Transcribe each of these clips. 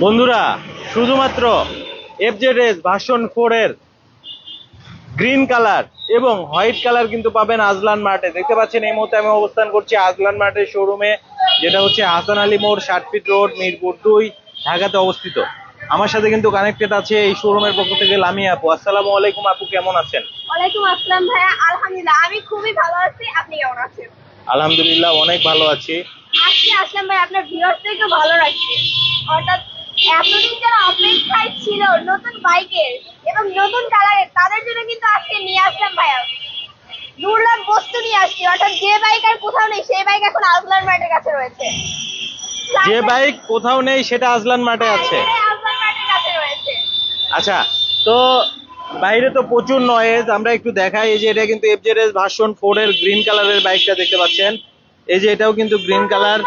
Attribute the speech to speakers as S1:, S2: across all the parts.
S1: বন্ধুরা, শুধুমাত্র FZS version 4 এর গ্রিন কালার এবং হোয়াইট কালার কিন্তু পাবেন আজলান মার্টে। দেখতে পাচ্ছেন এই মুহূর্তে আমি অবস্থান করছি আজলান মার্টের শোরুমে, যেটা হচ্ছে হাসান আলী মোড়, 60 ফিট রোড, মিরপুর 2, ঢাকাতে অবস্থিত। আমার সাথে কিন্তু কানেক্টেড আছে এই শোরুমের পক্ষ থেকে লামিয়া আপু। আসসালামু আলাইকুম আপু, কেমন আছেন?
S2: ওয়ালাইকুম আসসালাম ভাইয়া, আলহামদুলিল্লাহ আমি খুবই ভালো আছি। আপনি কেমন আছেন?
S1: আলহামদুলিল্লাহ, অনেক ভালো আছি।
S2: আজকে আসলাম ভাই আপনার ভিউয়ার্সদেরকে ভালো রাখতে। অর্থাৎ এতদিন যারা অপেক্ষায় ছিল নতুন বাইকের এবং নতুন কালারের, তাদের জন্য কিন্তু আজকে নিয়ে আসলাম ভাইয়া দুর্লভ বস্তু নিয়ে আসছি। অর্থাৎ যে বাইক আর কোথাও নেই সেই বাইক এখন আজলান মার্টের কাছে রয়েছে।
S1: যে বাইক কোথাও নেই সেটা আজলান মার্টে আছে।
S2: আজলান মার্টের কাছে রয়েছে।
S1: আচ্ছা, তো বাইরে তো প্রচুর নয়েজ, আমরা একটু দেখাই। এই যে এটা কিন্তু এফজেডএস ভার্সন 4 এর গ্রিন কালারের বাইকটা দেখতে পাচ্ছেন। এই যে এটাও কিন্তু গ্রিন কালার,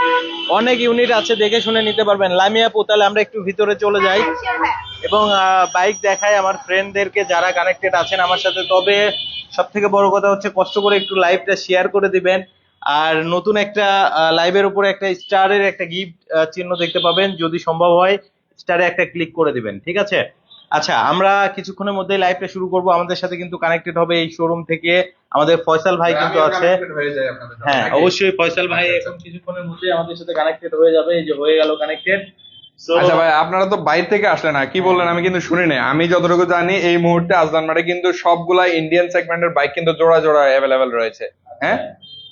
S1: অনেক ইউনিট আছে, দেখে শুনে নিতে পারবেন। লামিয়া আপু, তাহলে আমরা একটু ভিতরে চলে যাই এবং বাইক দেখাই আমার ফ্রেন্ডদেরকে যারা কানেক্টেড আছেন আমার সাথে। তবে সব থেকে বড় কথা হচ্ছে কষ্ট করে একটু লাইভটা শেয়ার করে দিবেন। আর নতুন একটা লাইভের উপরে একটা স্টারের একটা গিফট চিহ্ন দেখতে পাবেন, যদি সম্ভব হয় স্টারে একটা ক্লিক করে দিবেন, ঠিক আছে? আচ্ছা, আমরা কিছুক্ষণের মধ্যে লাইভটা শুরু করব। আমাদের সাথে কিন্তু কানেক্টেড হবে এই শোরুম থেকে আমাদের ফয়সাল ভাই কিন্তু আছে। হ্যাঁ, অবশ্যই ফয়সাল ভাই এখন কিছুক্ষণের মধ্যে আমাদের সাথে কানেক্টেড হয়ে যাবে। এই যে হয়ে গেল কানেক্টেড।
S3: আচ্ছা ভাই, আপনারা তো বাইরে থেকে আসলেন না, কি বললেন আমি কিন্তু শুনি নাই। আমি যতটুকু জানি এই মুহূর্তে আজলান মার্টে কিন্তু সবগুলা ইন্ডিয়ান সেগমেন্টের বাইক কিন্তু জোড়া জোড়া অ্যাভেলেবেল রয়েছে। হ্যাঁ,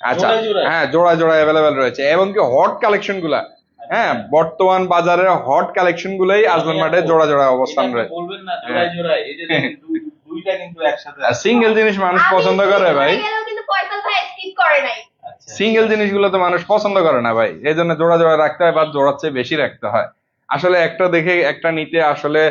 S3: আচ্ছা, হ্যাঁ, জোড়া জোড়া অ্যাভেলেবেল রয়েছে এবং কি হট কালেকশন গুলা, হ্যাঁ, বর্তমান বাজারের হট কালেকশন গুলাই আজলান মার্টে জোড়া জোড়া অবস্থান রয়েছে।
S1: বলবেন না জোড়ায় জোড়ায়, এই যে দুইটা কিন্তু একসাথে আছে।
S3: সিঙ্গেল জিনিস মানুষ পছন্দ করে ভাই,
S2: কিন্তু ফয়সাল ভাই স্কিপ করে নাই।
S3: সিঙ্গেল জিনিসগুলো তো মানুষ পছন্দ করে না ভাই, এই জন্য জোড়া জোড়া রাখতে হয় বা জোড়ার চেয়ে বেশি রাখতে হয়। আসলে একটা দেখে একটা নিতে আসলে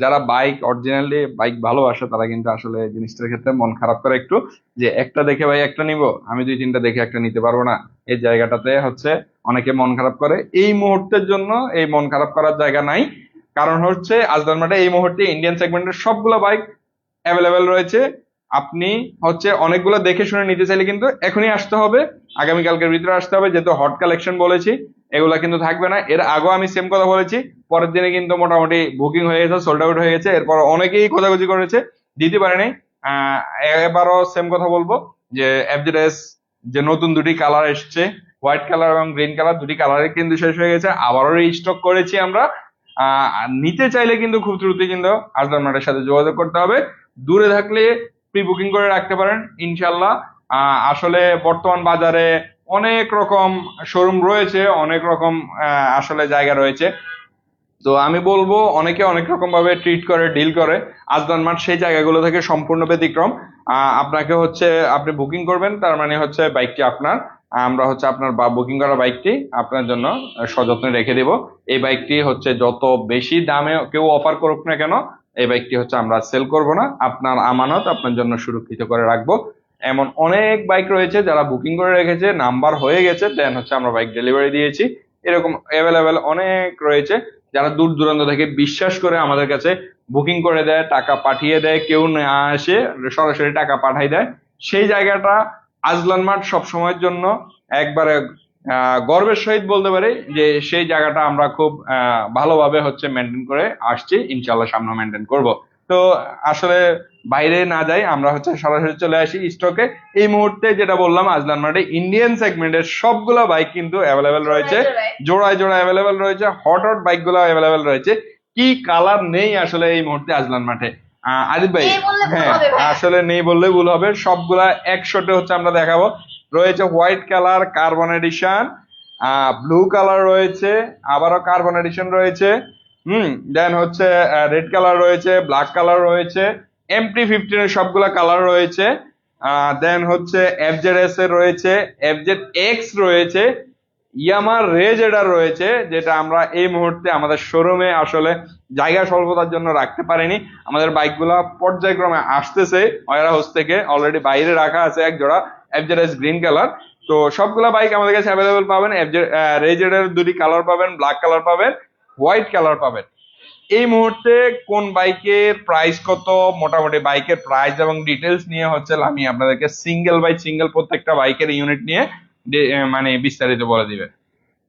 S3: যারা বাইক অরিজিনালি বাইক ভালোবাসে তারা কিন্তু আসলে জিনিসটার ক্ষেত্রে মন খারাপ করে একটু, যে একটা দেখে ভাই একটা নিব, আমি দুই তিনটা দেখে একটা নিতে পারবো না। এই জায়গাটাতে হচ্ছে অনেকে মন খারাপ করে। এই মুহূর্তের জন্য এই মন খারাপ করার জায়গা নাই, কারণ হচ্ছে আজলান মার্টে এই মুহূর্তে ইন্ডিয়ান সেগমেন্টের সবগুলো বাইক অ্যাভেলেবেল রয়েছে। আপনি হচ্ছে অনেকগুলো দেখে শুনে নিতে চাইলে কিন্তু এখনই আসতে হবে, আগামীকালকের ভিতরে আসতে হবে, যেহেতু হট কালেকশন বলেছি এগুলা কিন্তু থাকবে না। এর আগেও আমি সেম কথা বলেছি, পরের দিনে কিন্তু মোটামুটি বুকিং হয়ে গেছে, সোল্ড আউট হয়ে গেছে। এরপর অনেকেই খোঁজাখুঁজি করেছে, দিতে পারেনি। এবারও সেম কথা বলবো যে এফজেডএস যে নতুন দুটি কালার এসছে, হোয়াইট কালার এবং গ্রিন কালার, দুটি কালারে কিন্তু শেষ হয়ে গেছে, আবারও রিস্টক করেছি আমরা। নিতে চাইলে কিন্তু খুব দ্রুত কিন্তু আজলান মার্টের সাথে যোগাযোগ করতে হবে। দূরে থাকলে প্রি বুকিং করে রাখতে পারেন ইনশাল্লাহ। আসলে বর্তমান বাজারে অনেক রকম শোরুম রয়েছে, অনেক রকম আসলে জায়গা রয়েছে। তো আমি বলবো অনেকে অনেক রকম ভাবে ট্রিট করে, ডিল করে। আজলান মার্ট সেই জায়গাগুলো থেকে সম্পূর্ণ ব্যতিক্রম। আপনাকে হচ্ছে আপনি বুকিং করবেন, তার মানে হচ্ছে বাইকটি আপনার। আমরা হচ্ছে আপনার বুকিং করা বাইকটি আপনার জন্য সযত্নে রেখে দেব। এই বাইকটি হচ্ছে যত বেশি দামে কেউ অফার করুক না কেন, এই বাইকটি হচ্ছে আমরা সেল করব না, আপনার আমানত আপনার জন্য সুরক্ষিত করে রাখবো। এমন অনেক বাইক রয়েছে যারা বুকিং করে রেখেছে, নাম্বার হয়ে গেছে, দেন হচ্ছে আমরা বাইক ডেলিভারি দিয়েছি। এরকম অ্যাভেলেবেল অনেক রয়েছে যারা দূর দূরান্ত থেকে বিশ্বাস করে আমাদের কাছে বুকিং করে দেয়, টাকা পাঠিয়ে দেয়, কেউ না আসে সরাসরি টাকা পাঠাই দেয়। সেই জায়গাটা আজলান মার্ট সবসময়ের জন্য একবারে গর্বের সহিত বলতে পারি যে সেই জায়গাটা আমরা খুব ভালোভাবে হচ্ছে মেনটেন করে আসছি, ইনশাল্লাহ সামনে মেনটেন করব। তো আসলে বাইরে না যাই, আমরা হচ্ছে সরাসরি চলে আসি স্টকে। এই মুহূর্তে যেটা বললাম, আজলান মার্টে ইন্ডিয়ান সেগমেন্টের সবগুলো বাইক কিন্তু অ্যাভেলেবেল রয়েছে, জোড়ায় জোড়ায় অ্যাভেলেবেল রয়েছে, হট হট বাইক গুলো অ্যাভেলেবেল রয়েছে। কি কালার নেই আসলে এই মুহূর্তে আজলান মার্টে, আরিফ ভাই? হ্যাঁ, আসলে নেই বললে ভুল হবে, সবগুলা একশোটে হচ্ছে আমরা দেখাবো। রয়েছে white colour, carbon addition, blue colour রয়েছে, আবারও কার্বন এডিশন রয়েছে, দেন হচ্ছে রেড কালার রয়েছে, ব্ল্যাক কালার রয়েছে, MT-15 এর সবগুলা কালার রয়েছে, দেন হচ্ছে এফজেডএস এর রয়েছে, এফজেড এক্স রয়েছে, ইয়ামা রেজেডার রয়েছে, যেটা আমরা এই মুহূর্তে আমাদের শোরুমে আসলে জায়গা স্বল্পতার জন্য রাখতে পারিনি। আমাদের বাইকগুলা পর্যায়ক্রমে আসতেছে ওয়ার হাউস থেকে, অলরেডি বাইরে রাখা আছে এক জোড়া এফজেডএস গ্রিন কালার। তো সবগুলা বাইক আমাদের কাছে অ্যাভেলেবল পাবেন। রেজেডের দুটি কালার পাবেন, ব্ল্যাক কালার পাবেন, হোয়াইট কালার পাবেন। এই মুহূর্তে কোন বাইকের প্রাইস কত, মোটামুটি বাইকের প্রাইস এবং ডিটেলস নিয়ে হচ্ছে আমি আপনাদেরকে সিঙ্গেল বাই সিঙ্গেল প্রত্যেকটা বাইকের ইউনিট নিয়ে মানে বিস্তারিত বলে দিবে।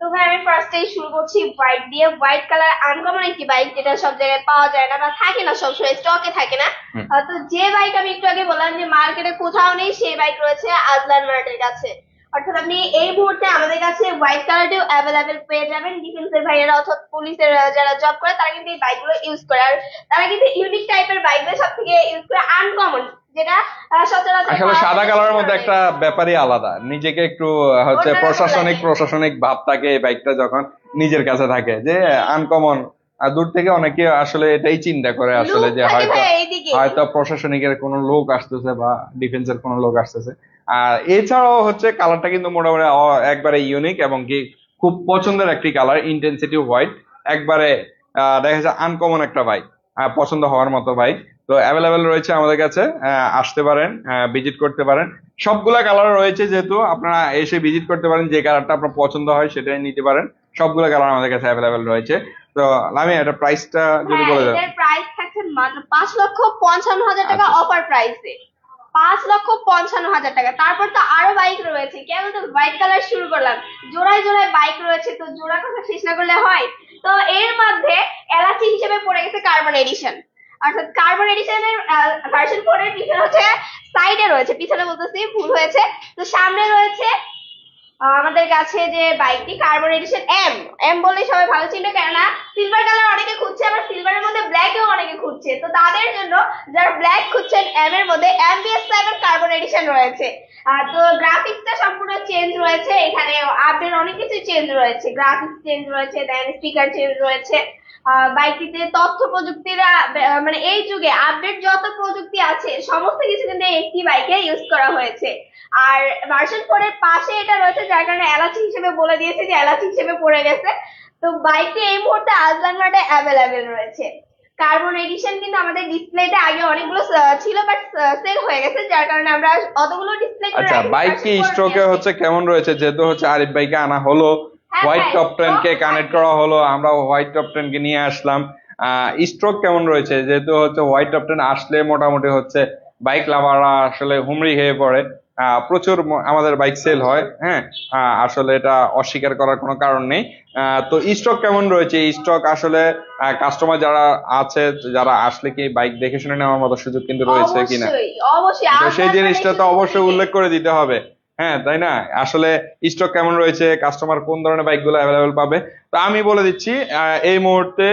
S2: তো ভাই আমি ফার্স্টেই শুরু করছি হোয়াইট দিয়ে। হোয়াইট কালার আনকমন একটি বাইক, যেটা সব জায়গায় পাওয়া যায় না বা থাকে না, সবসময় স্টকে থাকে না।
S3: হুম।
S2: তো যে বাইক আমি একটু আগে বললাম যে মার্কেটে কোথাও নেই, সেই বাইক রয়েছে আজলান মার্টের কাছে। অর্থাৎ আপনি এই মুহূর্তে আমাদের কাছে হোয়াইট কালারটিও অ্যাভেলেবেল পেয়ে যাবেন। ডিফেন্সের ভাইয়েরা অর্থাৎ পুলিশের যারা জব করে তারা কিন্তু এই বাইকগুলো ইউজ করে। আর তারা কিন্তু ইউনিক টাইপের বাইকগুলো সব থেকে ইউজ করে আনকমন, যেটা সচরাচর
S3: আসলে
S2: পাওয়া
S3: সাদা
S2: যায় না
S3: কালারের
S2: সেই
S3: মধ্যে
S2: ধরনের।
S3: একটা ব্যাপারই আলাদা, নিজেকে একটু হচ্ছে
S2: অন্যরকম
S3: প্রশাসনিক
S2: লাগে।
S3: প্রশাসনিক ভাব থাকে এই বাইকটা যখন নিজের কাছে থাকে, যে আনকমন। আর দূর থেকে অনেকে আসলে এটাই চিন্তা করে আসলে
S2: লুক
S3: যে
S2: থাকে
S3: হয়তো
S2: ভাই এইদিকে।
S3: হয়তো প্রশাসনিকের কোনো লোক আসতেছে বা ডিফেন্সের কোনো লোক আসতেছে। আর এছাড়াও হচ্ছে কালারটা কিন্তু মোটামুটি একবারে ইউনিক এবং কি খুব পছন্দের একটি কালার, ইন্টেন্সিটি হোয়াইট। একবারে দেখা যাচ্ছে আনকমন একটা বাইক, পছন্দ হওয়ার মতো বাইক। তো অ্যাভেলেবেল রয়েছে আমাদের কাছে, আসতে পারেন, ভিজিট করতে পারেন। সবগুলা কালার রয়েছে, যেহেতু আপনারা এসে ভিজিট করতে পারেন, যে কালারটা আপনার পছন্দ হয় সেটাই নিতে পারেন। সবগুলা কালার আমাদের কাছে অ্যাভেলেবেল রয়েছে। তো আমি এটা প্রাইসটা যদি
S2: হ্যাঁ,
S3: বলে দেন।
S2: এটার প্রাইস থাকছে মাত্র 5,55,000 টাকা
S3: আচ্ছা।
S2: অফার প্রাইসে। 5,55,000 টাকা। তারপর তো আরো বাইক রয়েছে, কেন তো হোয়াইট কালার শুরু করলাম, জোড়ায় জোড়ায় বাইক রয়েছে, তো জোড়া কথা শেষ না করলে হয়। তো এর মধ্যে এলাচি হিসেবে পড়ে গেছে কার্বন এডিশন। অর্থাৎ কার্বন এডিশনের ভার্সন 4 এর পিছনে হচ্ছে, সাইডে রয়েছে, পিছনে বলতেছি ভুল হয়েছে, তো সামনে রয়েছে আমাদের কাছে যে বাইকটি কার্বন এডিশন এম। এম বললেই সবাই ভালো চিনবে, কেননা সিলভার কালার অনেকে খুঁজছে, আবার সিলভারের মধ্যে ব্ল্যাকও অনেকে খুঁজছে। তো তাদের জন্য যারা ব্ল্যাক খুঁজছেন, এম এর মধ্যে MBS7 কার্বন এডিশন রয়েছে। তো গ্রাফিক্সটা সম্পূর্ণ চেঞ্জ রয়েছে, এখানে আপডেট অনেক কিছু চেঞ্জ রয়েছে, গ্রাফিক্স চেঞ্জ রয়েছে, দেন স্পিকার চেঞ্জ রয়েছে। বাইকটিতে তথ্য প্রযুক্তির মানে এই যুগে আপডেট যত প্রযুক্তি আছে সমস্ত কিছু কিন্তু এই একটি বাইকে ইউজ করা হয়েছে। আর ভার্সন 4 এর পাশে এটা রয়েছে, যার কারণে এলাচি হিসেবে বলে দিয়েছে যে এলাচি হিসেবে পড়ে গেছে। তো বাইকটি এই মুহূর্তে আজলান মার্টে অ্যাভেলেবেল রয়েছে। কার্বন এডিশন কিন্তু আমাদের ডিসপ্লেতে আগে অনেকগুলো ছিল, বাট সেল হয়ে গেছে, যার কারণে আমরা অতগুলো ডিসপ্লে করে
S3: আচ্ছা,
S2: রাখি
S3: বাইক কি স্ট্রোকে হচ্ছে কেমন রয়েছে? যেহেতু হচ্ছে আরিফ ভাইকে আনা হলো,
S2: হ্যাঁ
S3: হোয়াইট
S2: ভাই,
S3: টপ টেন কে
S2: stock
S3: কানেক্ট
S2: থাকবে।
S3: করা হলো, আমরা হোয়াইট টপ টেন কে নিয়ে আসলাম। স্ট্রোক কেমন রয়েছে? যেহেতু হচ্ছে হোয়াইট টপ টেন আসলে মোটামুটি হচ্ছে বাইক লাভাররা আসলে হুমড়ি হয়ে পড়ে। প্রচুর আমাদের বাইক সেল হয়, হ্যাঁ। আসলে এটা অস্বীকার করার কোনো কারণ নেই। তো স্টক কেমন রয়েছে? স্টক আসলে কাস্টমার যারা আছে, যারা আসলে কি বাইক দেখে শুনে নেওয়ার মতো সুযোগ কিন্তু রয়েছে কিনা,
S2: অবশ্যই অবশ্যই
S3: তো সেই
S2: আজলান মার্ট
S3: জিনিসটা
S2: এসে
S3: তো
S2: দেখে
S3: অবশ্যই
S2: নিবে।
S3: উল্লেখ করে দিতে হবে। হ্যাঁ, তাই না? আসলে স্টক কেমন রয়েছে, কাস্টমার কোন ধরনের বাইকগুলো অ্যাভেলেবেল পাবে। তো আমি বলে দিচ্ছি, এই মুহূর্তে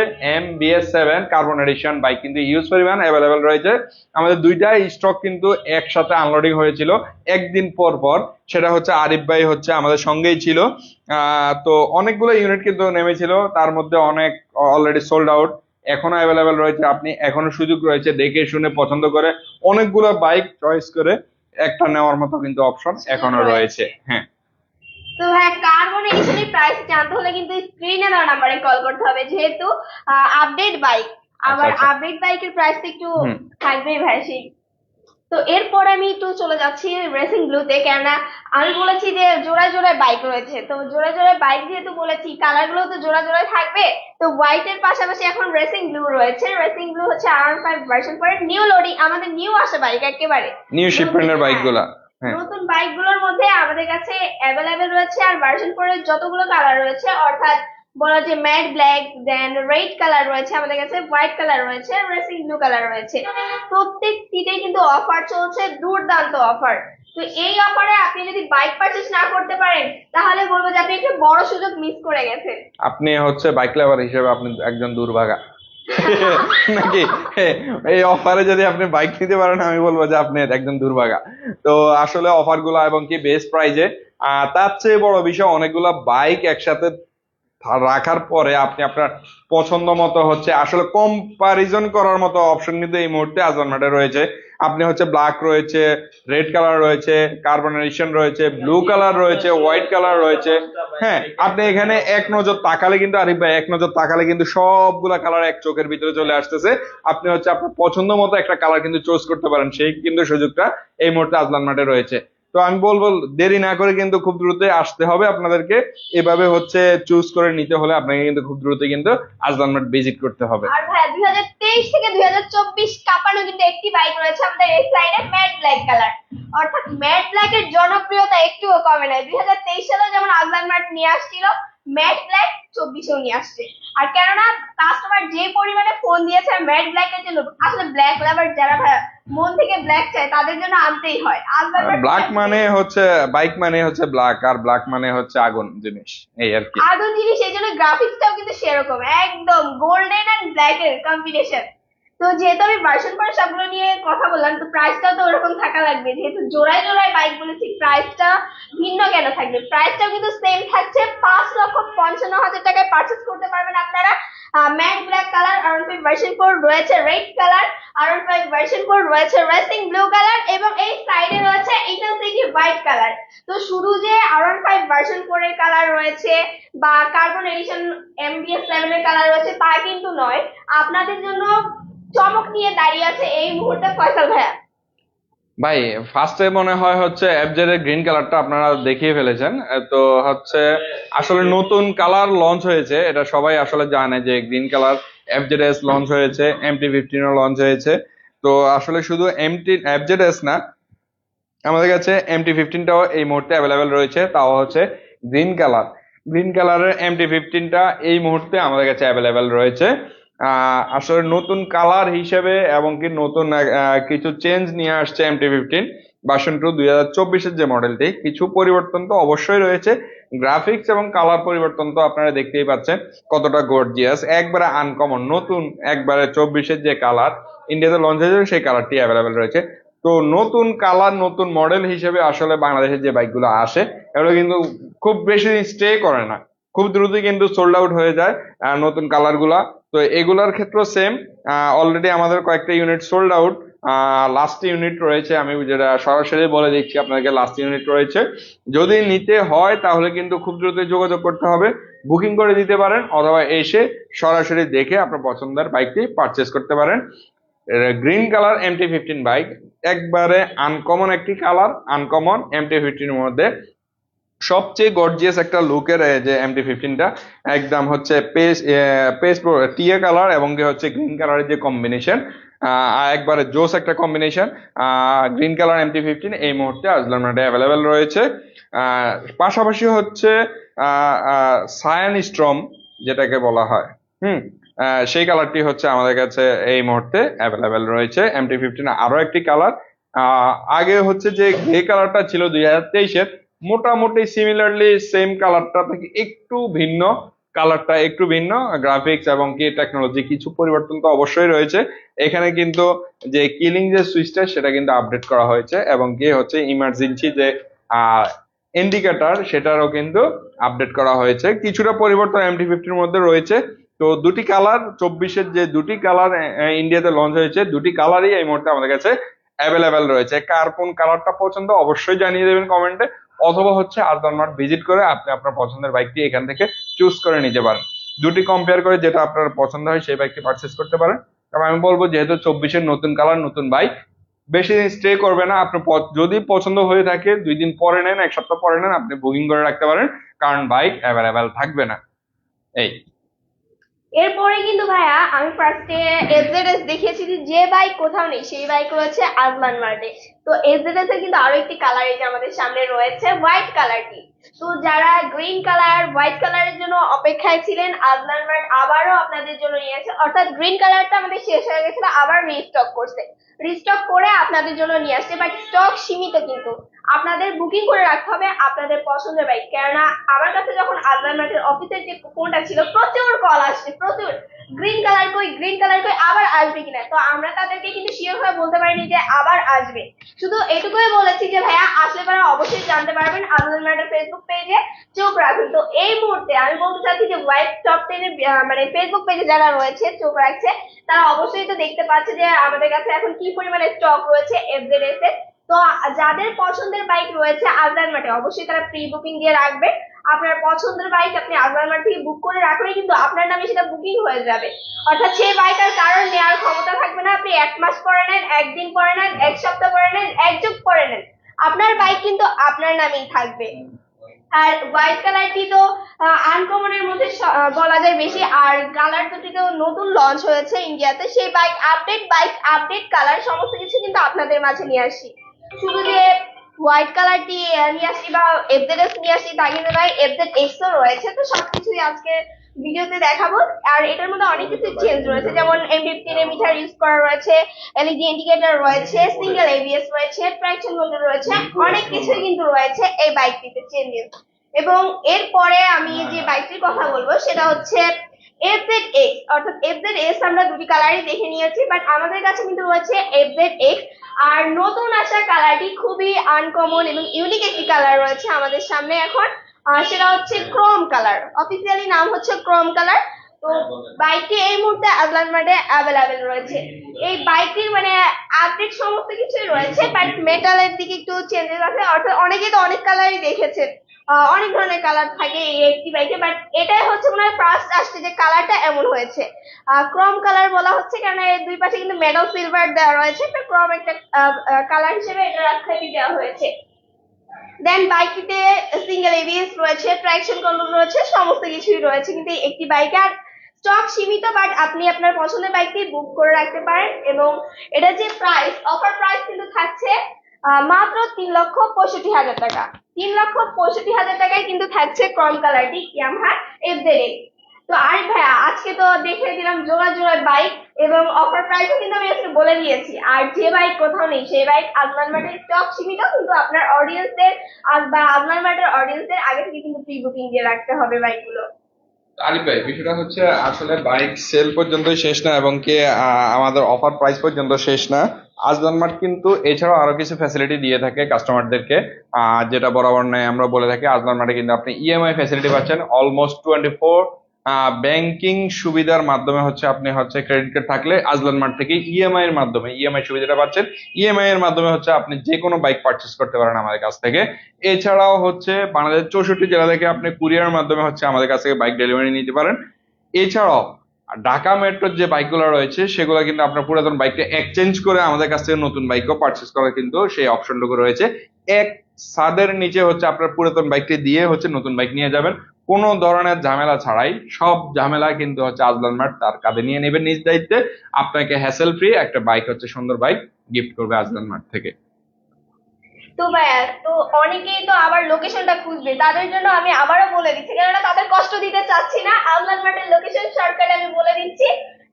S3: MBS7 কার্বন এডিশন বাইক কিন্তু ইউজ পরিমাণ অ্যাভেলেবেল রয়েছে। আমাদের দুইটা স্টক কিন্তু একসাথে আনলোডিং হয়েছিল একদিন পর পর। সেটা হচ্ছে আরিফ ভাই হচ্ছে আমাদের সঙ্গেই ছিল। তো অনেকগুলো ইউনিট কিন্তু নেমেছিল, তার মধ্যে অনেক অলরেডি সোল্ড আউট। এখনো অ্যাভেলেবেল রয়েছে, আপনি এখনো সুযোগ রয়েছে দেখে শুনে পছন্দ করে অনেকগুলো বাইক চয়েস করে একটা নেওয়ার মতো কিন্তু অপশন এখনো রয়েছে। হ্যাঁ।
S2: তো হ্যাঁ, কার্বন এডিশনের প্রাইস জানতে হলে কিন্তু স্ক্রিনে দেওয়া নাম্বারে কল করতে হবে, যেহেতু আপডেট বাইক। আবার
S3: আচ্ছা।
S2: আপডেট বাইকের প্রাইস একটু
S3: হুম।
S2: থাকবেই ভাই সেই। তো এরপরে আমি একটু চলে যাচ্ছি রেসিং ব্লুতে, কেননা আমি বলেছি যে জোড়ায় জোড়ায় বাইক রয়েছে, তো জোড়ায় জোড়ায় বাইক যেহেতু বলেছি, কালার গুলো তো জোড়া জোড়ায় থাকবে। তো হোয়াইট এর পাশাপাশি এখন রেসিং ব্লু রয়েছে। রেসিং ব্লু হচ্ছে R5 ভার্সন 4 নিউ লোডিং, আমাদের নিউ আসে বাইক একেবারে
S3: নিউ শিপমেন্টের
S2: হ্যাঁ,
S3: বাইকগুলা। হ্যাঁ।
S2: নতুন বাইকগুলোর মধ্যে আমাদের কাছে অ্যাভেলেবেল রয়েছে। আর ভার্সন 4 এর যতগুলো কালার রয়েছে, অর্থাৎ বলা যে ম্যাট ব্ল্যাক, দেন রেড কালার রয়েছে আমাদের কাছে, হোয়াইট কালার রয়েছে, রেসিং ব্লু কালার রয়েছে। প্রত্যেকটিতেই কিন্তু অফার চলছে, দুর্দান্ত অফার। তো এই অফারে আপনি যদি বাইক পারচেজ না করতে পারেন, তাহলে বলবো যে আপনি একটা বড় সুযোগ মিস করে গেছেন।
S3: আপনি হচ্ছে বাইক লাভার হিসেবে আপনি একজন দুর্ভাগা নাকি? এই অফারে যদি আপনি বাইক নিতে পারেন, আমি বলবো যে আপনি একজন দুর্ভাগা। তো আসলে অফার গুলো এবং কি বেস্ট প্রাইজে, তার চেয়ে বড় বিষয় অনেকগুলা বাইক একসাথে রাখার পরে আপনি আপনার পছন্দ মতো হচ্ছে আসলে কম্পারিজন করার মতো অপশন কিন্তু এই মুহূর্তে আজলান মার্টে রয়েছে। আপনি হচ্ছে ব্ল্যাক রয়েছে, রেড কালার রয়েছে, কার্বন এডিশন রয়েছে, ব্লু কালার রয়েছে, হোয়াইট কালার রয়েছে। হ্যাঁ, আপনি এখানে এক নজর তাকালে কিন্তু, আরিফ ভাই, এক নজর তাকালে কিন্তু সবগুলা কালার এক চোখের ভিতরে চলে আসতেছে। আপনি হচ্ছে আপনার পছন্দ মতো একটা কালার কিন্তু চুজ করতে পারেন, সেই কিন্তু সুযোগটা এই মুহূর্তে আজলান মার্টে রয়েছে। তো আমি বলবো দেরি না করে কিন্তু খুব দ্রুত আসতে হবে আপনাদেরকে। এভাবে হচ্ছে চুজ করে নিতে হলে আপনাকে কিন্তু খুব দ্রুত কিন্তু আজলান মার্ট ভিজিট করতে হবে।
S2: আর ভাই 2023 থেকে 2024 কাঁপানো কিন্তু একটি বাইক রয়েছে আমাদের এই সাইডে, ম্যাট ব্ল্যাক কালার। অর্থাৎ ম্যাট ব্ল্যাক এর জনপ্রিয়তা একটুও কমে নাই। 2023 সালে যেমন আজলান মার্ট নিয়ে আসছিল, ম্যাট ব্ল্যাক 24-এও নিয়ে আসছে। আর কেননা কাস্টমার যে পরিমাণে ফোন দিয়েছে ম্যাট ব্ল্যাকের জন্য, আসলে ব্ল্যাক লাভার যারা ভাই মন থেকে ব্ল্যাক চায় তাদের জন্য আনতেই হয়।
S3: ব্ল্যাক মানে হচ্ছে বাইক মানে হচ্ছে ব্ল্যাক, আর ব্ল্যাক মানে হচ্ছে আগুন জিনিস, এই আর কি।
S2: আগুন জিনিস, এই জন্য গ্রাফিক্সটাও কিন্তু সেরকম একদম গোল্ডেন এন্ড ব্ল্যাক এর কম্বিনেশন। তো যেহেতু আমি ভার্সন পর সবগুলো নিয়ে কথা বললাম, তো প্রাইসটাও তো ওরকম থাকা লাগবে, যেহেতু জোড়ায় জোড়ায় বাইক বলেছি প্রাইসটা ভিন্ন কেন থাকবে, প্রাইসটাও কিন্তু সেম থাকছে। 5,55,000 টাকায় পারচেস করতে পারবেন আপনারা। Matte black colour R15 version 4 রয়েছে, রেড কালার R15 ভার্সন 4 রয়েছে, রেসিং ব্লু কালার, এবং এই সাইডে রয়েছে ইন্টেন্সিটি হোয়াইট কালার। তো শুধু যে R15 ভার্সন 4 এর কালার রয়েছে বা কার্বন এডিশন MBS 7 এর কালার রয়েছে তা কিন্তু নয়, আপনাদের জন্য চমক নিয়ে দাঁড়িয়ে আছে এই মুহূর্তে ফয়সাল ভাইয়া।
S3: ভাই ফার্স্টে মনে হয় হচ্ছে এফজেড এর গ্রিন কালারটা আপনারা দেখিয়ে ফেলেছেন। তো হচ্ছে আসলে নতুন কালার লঞ্চ হয়েছে, এটা সবাই আসলে জানে যে গ্রিন কালার এফজেডএস লঞ্চ হয়েছে, MT-15 ও লঞ্চ হয়েছে। তো আসলে শুধু এফজেডএস না, আমাদের কাছে MT-15টাও এই মুহূর্তে অ্যাভেলেবেল রয়েছে, তাও হচ্ছে গ্রিন কালার। গ্রিন কালারের MT-15টা এই মুহূর্তে আমাদের কাছে অ্যাভেলেবেল রয়েছে। আসলে নতুন কালার হিসেবে এবং কি নতুন কিছু চেঞ্জ নিয়ে আসছে MT-15 ভার্সন 2 2024-এর যে মডেলটি, কিছু পরিবর্তন তো অবশ্যই রয়েছে। গ্রাফিক্স এবং কালার পরিবর্তন তো আপনারা দেখতেই পাচ্ছেন কতটা গর্জিয়াস, একবারে আনকমন নতুন, একবারে 24-এর যে কালার ইন্ডিয়াতে লঞ্চ হয়েছে সেই কালারটি অ্যাভেলেবেল রয়েছে। তো নতুন কালার নতুন মডেল হিসেবে আসলে বাংলাদেশের যে বাইকগুলো আসে এগুলো কিন্তু খুব বেশি স্টে করে না, খুব দ্রুতই কিন্তু সোল্ড আউট হয়ে যায় নতুন কালার গুলা। তো এগুলার ক্ষেত্রেও সেম, অলরেডি আমাদের কয়েকটা unit sold out, last unit রয়েছে, আমি যেটা সরাসরি বলে দিচ্ছি আপনাদেরকে, লাস্ট ইউনিট রয়েছে। যদি নিতে হয় তাহলে কিন্তু খুব দ্রুত যোগাযোগ করতে হবে, বুকিং করে দিতে পারেন, অথবা এসে সরাসরি দেখে আপনার পছন্দের বাইকটি পারচেস করতে পারেন। গ্রিন কালার MT-15 বাইক একবারে আনকমন একটি কালার, আনকমন MT-15 এর মধ্যে সবচেয়ে গর্জিয়াস একটা লুকের যে MT-15টা, একদম হচ্ছে পেস্ট টিয়া কালার এবং কি হচ্ছে গ্রিন কালারের যে কম্বিনেশন, একবারে জোস একটা কম্বিনেশন। গ্রিন কালার MT-15 এই মুহূর্তে আজলান মার্টে অ্যাভেলেবেল রয়েছে। পাশাপাশি হচ্ছে সায়ান স্ট্রম যেটাকে বলা হয়, সেই কালারটি হচ্ছে আমাদের কাছে এই মুহূর্তে অ্যাভেলেবেল রয়েছে। MT-15 আরো একটি কালার, আগে হচ্ছে যে গ্রে কালারটা ছিল 2023-এর, মোটামুটি সিমিলারলি সেম কালারটা থেকে একটু ভিন্ন, কালারটা একটু ভিন্ন, গ্রাফিক্স এবং কি টেকনোলজি কিছু পরিবর্তন তো অবশ্যই রয়েছে। এখানে কিন্তু যে কিলিং যে সুইচটা সেটা কিন্তু আপডেট করা হয়েছে, এবং কি হচ্ছে ইমার্জেন্সি যে ইন্ডিকেটর সেটারও কিন্তু আপডেট করা হয়েছে। কিছুটা পরিবর্তন MT-15 এর মধ্যে রয়েছে। তো দুটি কালার 24-এর যে দুটি কালার ইন্ডিয়াতে লঞ্চ হয়েছে, দুটি কালারই এই মুহূর্তে আমাদের কাছে অ্যাভেলেবেল রয়েছে। কার কোন কালারটা পছন্দ অবশ্যই জানিয়ে দেবেন কমেন্টে, অথবা হচ্ছে আরদান মার্ট ভিজিট করে আপনি আপনার পছন্দের বাইকটি এখান থেকে চুজ করে নিতে পারেন। দুটি কম্পেয়ার করে যেটা আপনার পছন্দ হয় সেই বাইকটি পারচেস করতে পারেন। কারণ আমি বলবো যেহেতু 24-এর নতুন কালার নতুন বাইক, বেশি দিন স্টে করবে না। আপনি যদি পছন্দ হয়ে থাকে 2 দিন পরে নেন, 1 সপ্তাহ পরে নেন, আপনি বুকিং করে রাখতে পারেন, কারণ বাইক অ্যাভেলেবেল থাকবে না। এই
S2: এরপরে কিন্তু ভাইয়া আমি ফার্স্টে এফজেডএস দেখিয়েছি যে বাইক কোথাও নেই, সেই বাইক রয়েছে আজমান মার্টে। তো এফজেডএস এর কিন্তু আরো একটি কালার এই যে আমাদের সামনে রয়েছে হোয়াইট কালারটি। তো যারা গ্রিন কালার হোয়াইট কালারের জন্য অপেক্ষায় ছিলেন, আজমান মার্ট আবারও আপনাদের জন্য নিয়েছে, অর্থাৎ গ্রিন কালারটা আমাদের শেষ হয়ে গেছিল, আবার রিস্টক করছে, রিস্টক করে আপনাদের জন্য নিয়ে আসছে। বাট স্টক সীমিত, কিন্তু আপনাদের বুকিং করে রাখতে হবে আপনাদের পছন্দের বাইক। কেননা আমার কাছে যখন আজমান মার্টের অফিসের যে ফোনটা ছিল প্রচুর কল আসছে, প্রচুর গ্রিন কালার কই, গ্রিন কালার কই, আবার আসবে কিনা। তো আমরা তাদেরকে কিন্তু শিওর হয়ে বলতে পারিনি যে আবার আসবে, শুধু এটুকুই বলেছি যে ভাইয়া আসলে পরে অবশ্যই জানতে পারবেন আজমান মার্টের ফেসবুক পেজে চোখ রাখুন। তো এই মুহূর্তে আমি বলতে চাচ্ছি যে হোয়াইট টপ 10 মানে ফেসবুক পেজে যারা রয়েছে চোখ রাখছে, তারা অবশ্যই তো দেখতে পাচ্ছে যে আমাদের কাছে এখন কি পরিমাণে স্টক রয়েছে এফজেডএস এর। তো যাদের পছন্দের বাইক রয়েছে আজলান মার্টে, অবশ্যই তারা প্রি বুকিং দিয়ে রাখবে। আপনার পছন্দের বাইক আপনি আজলান মার্ট থেকে বুক করে রাখলে কিন্তু আপনার নামে সেটা বুকিং হয়ে যাবে, অর্থাৎ সেই বাইক আর কারণ নেওয়ার ক্ষমতা থাকবে না। আপনি 1 মাস পরে নেন, 1 দিন পরে নেন, 1 সপ্তাহ পরে নেন, 1 যুগ পরে নেন, আপনার বাইক কিন্তু আপনার নামেই থাকবে। আর হোয়াইট কালারটি তো আনকমনের মধ্যে বলা যায় বেশি, আর কালার দুটি তো নতুন লঞ্চ হয়েছে ইন্ডিয়াতে, সেই বাইক আপডেট কালার সমস্ত কিছু কিন্তু আপনাদের মাঝে নিয়ে আসি। শুধু যে হোয়াইট কালারটি নিয়ে আসি বা এফজেডএস নিয়ে আসি তা কিন্তু নয়, এফজেড ও রয়েছে। তো সবকিছুই আজকে ভিডিওতে দেখাবো। আর এটার মধ্যে অনেক কিছু চেঞ্জ রয়েছে, যেমন M15 মিটার ইউজ করা রয়েছে, এলইডি ইন্ডিকেটর রয়েছে, সিঙ্গেল এবিএস রয়েছে, ট্র্যাকশন কন্ট্রোল রয়েছে, অনেক কিছুই কিন্তু রয়েছে এই বাইকটিতে চেঞ্জেস। এবং এরপরে আমি যে বাইকটির কথা বলবো সেটা হচ্ছে FZX, অর্থাৎ FZS আমরা দুটি কালারই দেখে নিয়েছি, বাট আমাদের কাছে কিন্তু রয়েছে FZX। আর নতুন আসা কালারটি খুবই আনকমন এবং ইউনিক একটি কালার রয়েছে আমাদের সামনে এখন, সেটা হচ্ছে ক্রোম কালার। অফিসিয়ালি নাম হচ্ছে ক্রোম কালার। তো বাইকটি এই মুহূর্তে আজলান মার্টে অ্যাভেলেবেল রয়েছে। এই বাইকটির মানে আপডেট সমস্ত কিছুই রয়েছে, বাট মেটালের দিকে একটু চেঞ্জেস আছে। অর্থাৎ অনেকেই তো অনেক কালারই দেখেছেন, অনেক ধরনের কালার থাকে এই একটি বাইকে, বাট এটাই হচ্ছে মনে হয় ফার্স্ট আসছে যে কালারটা এমন হয়েছে। ক্রোম কালার বলা হচ্ছে কারণ এর দুই পাশে কিন্তু মেটাল সিলভার দেওয়া রয়েছে, তো ক্রোম একটা কালার হিসেবে এটা আখ্যায়িত দেওয়া হয়েছে। দেন বাইকটিতে সিঙ্গেল এবিএস রয়েছে, ট্র্যাকশন কন্ট্রোল রয়েছে, সমস্ত কিছুই রয়েছে। কিন্তু একটি বাইক আর স্টক সীমিত, বাট আপনি আপনার পছন্দের বাইকটি বুক করে রাখতে পারেন। এবং এটা যে প্রাইস, অফার প্রাইস কিন্তু থাকছে মাত্র 3,65,000 টাকা। 3,65,000 টাকায় কিন্তু থাকছে ক্রোম কালারটি ইয়ামাহা FZX। তো আরিফ ভাইয়া, আজকে তো দেখে দিলাম জোড়া জোড়া বাইক এবং অফার প্রাইসও কিন্তু আমি আজকে বলে দিয়েছি। আর যে বাইক কোথাও নেই সেই বাইক আজলান মার্টের স্টক সীমিত, কিন্তু আপনার অডিয়েন্সদের বা আজলান মার্টের অডিয়েন্সদের আগে থেকে কিন্তু প্রি বুকিং দিয়ে রাখতে হবে বাইকগুলো।
S3: আরিফ ভাই, বিষয়টা হচ্ছে আসলে বাইক সেল পর্যন্তই শেষ না এবং কি আমাদের অফার প্রাইস পর্যন্ত শেষ না। আজলান মার্ট কিন্তু এছাড়াও আরো কিছু ফ্যাসিলিটি দিয়ে থাকে কাস্টমারদেরকে, যেটা বরাবর নেই আমরা বলে থাকি। আজলান মার্টে কিন্তু আপনি ইএমআই ফ্যাসিলিটি পাচ্ছেন অলমোস্ট 24 ব্যাংকিং সুবিধার মাধ্যমে। হচ্ছে আপনি হচ্ছে ক্রেডিট কার্ড থাকলে আজলান মার্ট থেকে ইএমআই এর মাধ্যমে ইএমআই সুবিধাটা পাচ্ছেন। ইএমআই এর মাধ্যমে হচ্ছে আপনি যে কোনো বাইক পারচেস করতে পারেন আমাদের কাছ থেকে। এছাড়াও হচ্ছে বাংলাদেশের 64 জেলা থেকে আপনি কুরিয়ারের মাধ্যমে হচ্ছে আমাদের কাছ থেকে বাইক ডেলিভারি নিতে পারেন। এছাড়াও ঢাকা মেট্রোর যে বাইকগুলো রয়েছে সেগুলো কিন্তু আপনার পুরাতন বাইকটা এক্সচেঞ্জ করে আমাদের কাছ থেকে নতুন বাইকও পারচেস করার কিন্তু সেই অপশনটুকু রয়েছে। এক ছাদের নিচে হচ্ছে আপনার পুরাতন বাইকটি দিয়ে হচ্ছে নতুন বাইক নিয়ে যাবেন, কোনো ধরনের ঝামেলা ছাড়াই। সব ঝামেলা কিন্তু হচ্ছে আজলান মার্ট তার কাঁধে নিয়ে নেবে নিজ দায়িত্বে। আপনাকে হ্যাসেল ফ্রি একটা বাইক হচ্ছে সুন্দর বাইক গিফট করবে আজলান মার্ট থেকে।
S2: তো ভাইয়া, তো অনেকেই তো আবার লোকেশনটা খুঁজবে, তাদের জন্য আমি আবারও বলে দিচ্ছি, কেননা তাদের কষ্ট দিতে চাচ্ছি না। আজলান মার্টের লোকেশন শর্টকাটে আমি বলে দিচ্ছি,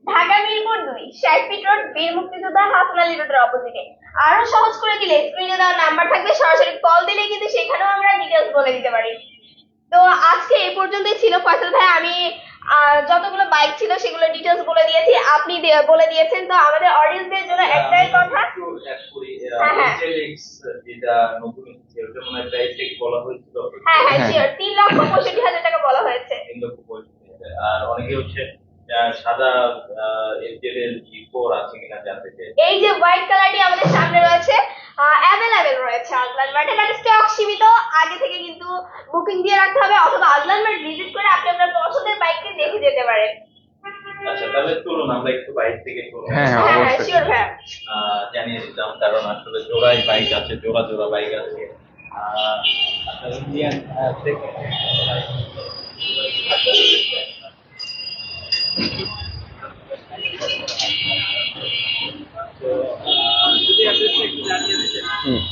S2: ঢাকা মিরপুর 2, 60 ফিট রোড, বীর মুক্তিযোদ্ধা হাসান আলী রোডের অপোজিটে। আরো সহজ করে দিলে স্ক্রিনে দেওয়া নাম্বার থাকবে, সরাসরি কল দিলে কিন্তু সেখানেও আমরা ডিটেলস বলে দিতে পারি। তো আজকে এই পর্যন্তই ছিল ফয়সাল ভাই। আমি যতগুলো বাইক ছিল সেগুলো ডিটেলস বলে দিয়েছি, আপনি বলে দিয়েছেন। তো আমাদের অডিয়েন্সদের জন্য একটাই কথা, হ্যাঁ শিওর, 3,65,000 টাকা বলা হয়েছে।
S4: আর অনেকে হচ্ছে সাদা এফজেড G4 আছে কিনা জানতে চাই।
S2: এই যে হোয়াইট কালারটি আমাদের সামনে রয়েছে, অ্যাভেলেবেল রয়েছে আজলান মার্টে, বাট স্টক সীমিত। আগে থেকে কিন্তু বুকিং দিয়ে রাখতে হবে, অথবা আজলান মার্ট ভিজিট করে আপনি আপনার পছন্দের বাইকটি দেখে যেতে পারেন।
S4: আচ্ছা, তাহলে চলুন আমরা একটু বাইক থেকে
S3: হ্যাঁ হ্যাঁ অবশ্যই
S2: শিওর ভাই।
S4: জানিয়ে দিতাম, কারণ আসলে জোড়াই বাইক আছে, জোড়া জোড়া বাইক আছে। Indian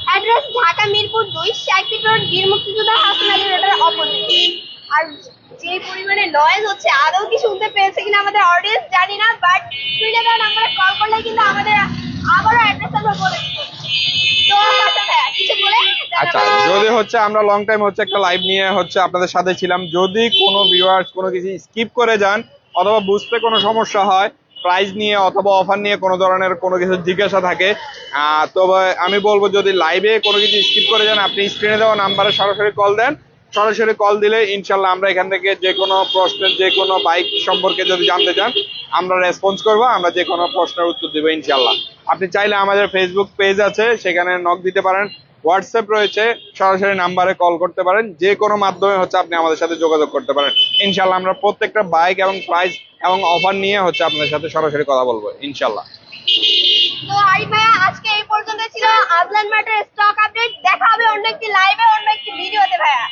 S2: address Dhaka Mirpur 2, 60 fit road, বীর মুক্তিযোদ্ধা হাসান আলী রোডের অপোজিটে। আর যে পরিমাণে নয়েজ হচ্ছে, আদৌ কি শুনতে পেয়েছে কিনা আমাদের অডিয়েন্স জানি না, বাট স্ক্রিনে দেওয়া নাম্বারে কল করলে কিন্তু আমাদের আবারও অ্যাড্রেস আমরা বলে দিব। তো কিছু বলে
S3: আচ্ছা, যদি হচ্ছে আমরা লং টাইম হচ্ছে একটা লাইভ নিয়ে হচ্ছে আপনাদের সাথে ছিলাম, যদি কোনো ভিউয়ার্স কোনো কিছু স্কিপ করে যান অথবা বুঝতে কোনো সমস্যা হয়, প্রাইস নিয়ে অথবা অফার নিয়ে কোনো ধরনের কোনো কিছু জিজ্ঞাসা থাকে, তবে আমি বলবো যদি লাইভে কোনো কিছু স্কিপ করে যান আপনি স্ক্রিনে দেওয়া নাম্বারে সরাসরি কল দেন। সরাসরি কল দিলে ইনশাল্লাহ আমরা এখান থেকে যে কোনো প্রশ্নের, যে কোনো বাইক সম্পর্কে যদি জানতে চান আমরা রেসপন্স করবো, আমরা যে কোনো প্রশ্নের উত্তর দেবো ইনশাল্লাহ। আপনি চাইলে আমাদের ফেসবুক পেজ আছে, সেখানে নক দিতে পারেন, হোয়াটসঅ্যাপ রয়েছে, সরাসরি নাম্বারে কল করতে পারেন, যে কোনো মাধ্যমে হচ্ছে আপনি আমাদের সাথে যোগাযোগ করতে পারেন। ইনশাল্লাহ আমরা প্রত্যেকটা বাইক এবং প্রাইস এবং অফার নিয়ে হচ্ছে আপনাদের সাথে সরাসরি কথা বলবো ইনশাল্লাহ।
S2: তো আরিফ ভাইয়া, আজকে এই পর্যন্ত ছিল আজলান মার্টের স্টক আপডেট। দেখা হবে অন্য একটি লাইভে, অন্য একটি ভিডিওতে ভাইয়া।